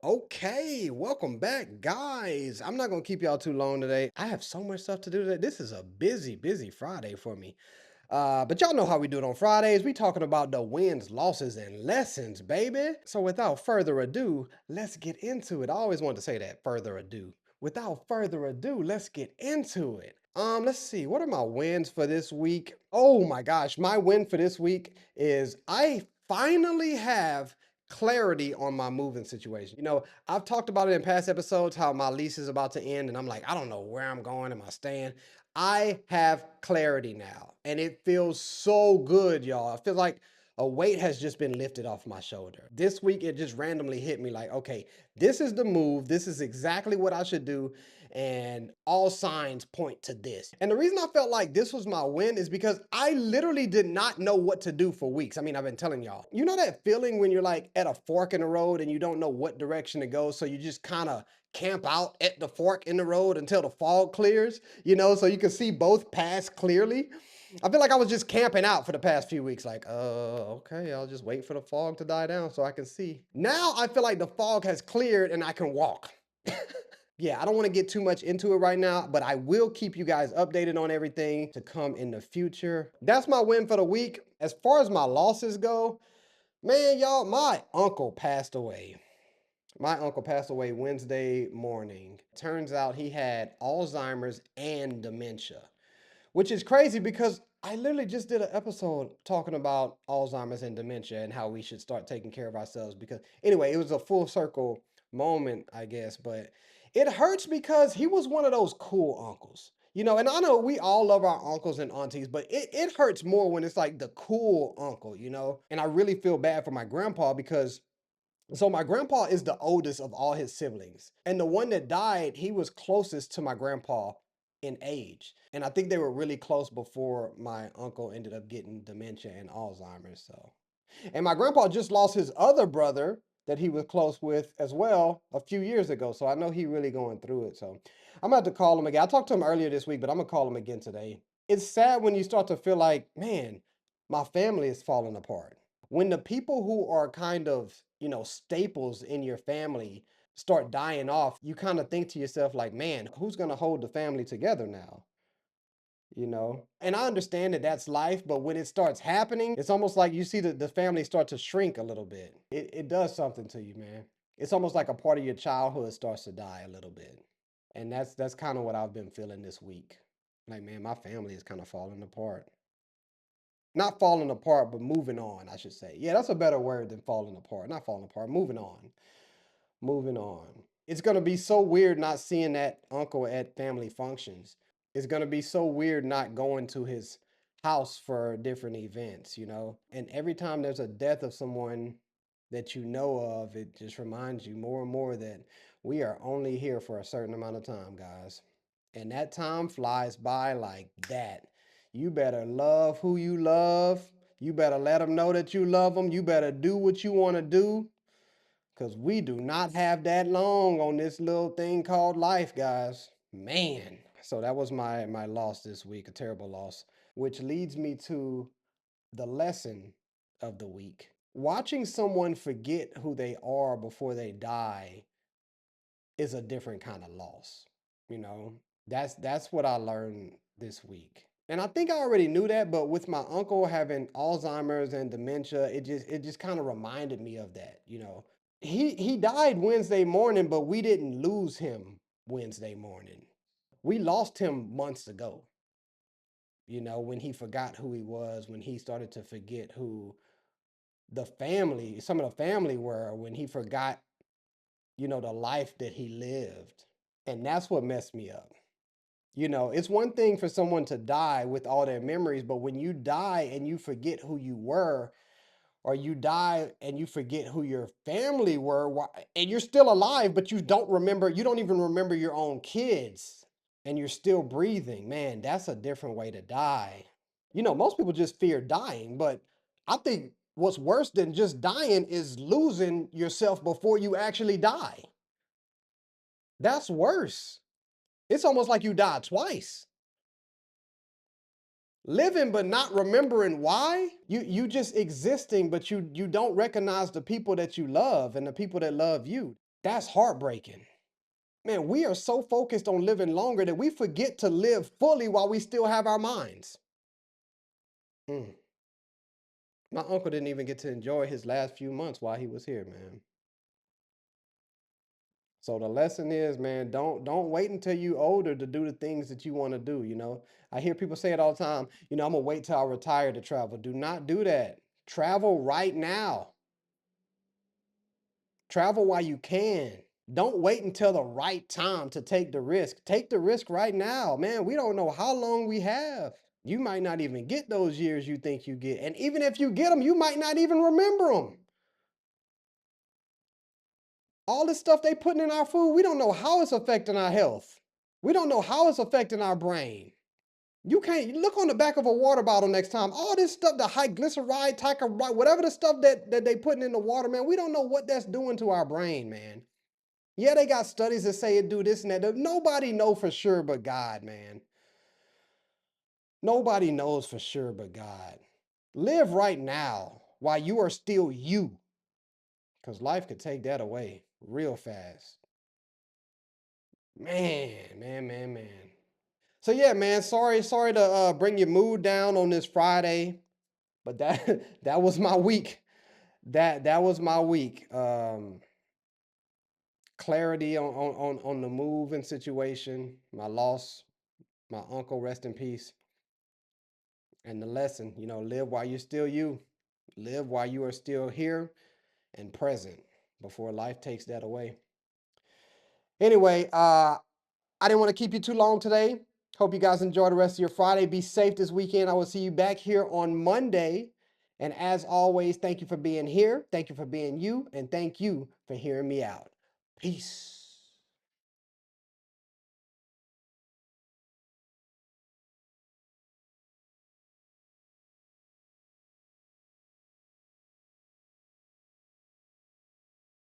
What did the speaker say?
Okay, welcome back, guys. I'm not gonna keep y'all too long today. I have so much stuff to do today. This is a busy Friday for me. But y'all know how we do it on Fridays. We talking about the wins, losses, and lessons, baby. So without further ado, let's get into it. I always wanted to say that, further ado. Without further ado, let's get into it. Let's see. What are my wins for this week? Oh my gosh, my win for this week is I finally have clarity on my moving situation. I've talked about it in past episodes how my lease is about to end and I'm like, I don't know where I'm going. Am I staying? I have clarity now, and it feels so good, y'all. I feel like a weight has just been lifted off my shoulder. This week, it just randomly hit me like, okay, this is the move. This is exactly what I should do. And all signs point to this. And the reason I felt like this was my win is because I literally did not know what to do for weeks. I mean, I've been telling y'all. You know that feeling when you're like at a fork in the road and you don't know what direction to go? So you just kind of camp out at the fork in the road until the fog clears, so you can see both paths clearly. I feel like I was just camping out for the past few weeks, like, okay, I'll just wait for the fog to die down so I can see. Now I feel like the fog has cleared and I can walk. Yeah, I don't want to get too much into it right now, but I will keep you guys updated on everything to come in the future. That's my win for the week. As far as my losses go, man, y'all, my uncle passed away. My uncle passed away Wednesday morning. Turns out he had Alzheimer's and dementia, which is crazy because I literally just did an episode talking about Alzheimer's and dementia and how we should start taking care of ourselves. Because, anyway, it was a full circle moment, I guess, but it hurts because he was one of those cool uncles. And I know we all love our uncles and aunties, but it hurts more when it's like the cool uncle. And I really feel bad for my grandpa because so my grandpa is the oldest of all his siblings. And the one that died, he was closest to my grandpa in age. And I think they were really close before my uncle ended up getting dementia and Alzheimer's. And my grandpa just lost his other brother that he was close with as well a few years ago. So I know he really going through it. So I'm about to call him again. I talked to him earlier this week, but I'm gonna call him again today. It's sad when you start to feel like, man, my family is falling apart. When the people who are kind of, staples in your family start dying off, you kind of think to yourself, like, man, who's gonna hold the family together now? And I understand that that's life, but when it starts happening, it's almost like you see the family start to shrink a little bit. It does something to you, man. It's almost like a part of your childhood starts to die a little bit. And that's kind of what I've been feeling this week. Like, man, my family is kind of falling apart. Not falling apart, but moving on, I should say. Yeah, that's a better word than falling apart. Not falling apart, moving on. Moving on. It's gonna be so weird not seeing that uncle at family functions. It's gonna be so weird not going to his house for different events. And every time there's a death of someone that you know of, it just reminds you more and more that we are only here for a certain amount of time, guys. And that time flies by like that. You better love who you love. You better let them know that you love them. You better do what you want to do. Because we do not have that long on this little thing called life, guys. Man. So that was my loss this week, a terrible loss, which leads me to the lesson of the week. Watching someone forget who they are before they die is a different kind of loss. You know, that's what I learned this week. And I think I already knew that, but with my uncle having Alzheimer's and dementia, it just kind of reminded me of that. He died Wednesday morning, but we didn't lose him Wednesday morning. We lost him months ago. When he forgot who he was, when he started to forget who some of the family were, when he forgot, the life that he lived. And that's what messed me up. It's one thing for someone to die with all their memories, but when you die and you forget who you were, or you die and you forget who your family were, and you're still alive, but you don't even remember your own kids, and you're still breathing, man, that's a different way to die. Most people just fear dying, but I think what's worse than just dying is losing yourself before you actually die. That's worse. It's almost like you died twice. Living but not remembering why. You just existing, but you don't recognize the people that you love and the people that love you. That's heartbreaking. Man, we are so focused on living longer that we forget to live fully while we still have our minds. Mm. My uncle didn't even get to enjoy his last few months while he was here, man. So the lesson is, man, don't wait until you older to do the things that you want to do, you know. I hear people say it all the time, I'm gonna wait till I retire to travel. Do not do that. Travel right now. Travel while you can. Don't wait until the right time to take the risk. Take the risk right now. Man, we don't know how long we have. You might not even get those years you think you get. And even if you get them, you might not even remember them. All this stuff they putting in our food, we don't know how it's affecting our health. We don't know how it's affecting our brain. You can't look on the back of a water bottle next time. All this stuff, the high glyceride, ticaride, whatever the stuff that they putting in the water, man, we don't know what that's doing to our brain, man. Yeah, they got studies that say it do this and that. Nobody know for sure but God, man. Nobody knows for sure but God. Live right now while you are still you, because life could take that away real fast. Man, man, man, man. So yeah, man, sorry to bring your mood down on this Friday, but that that was my week. That was my week. Clarity on the move and situation, my loss, my uncle, rest in peace. And the lesson, live while you're still you. Live while you are still here and present before life takes that away. Anyway, I didn't want to keep you too long today. Hope you guys enjoy the rest of your Friday. Be safe this weekend. I will see you back here on Monday. And as always, thank you for being here. Thank you for being you. And thank you for hearing me out. Peace.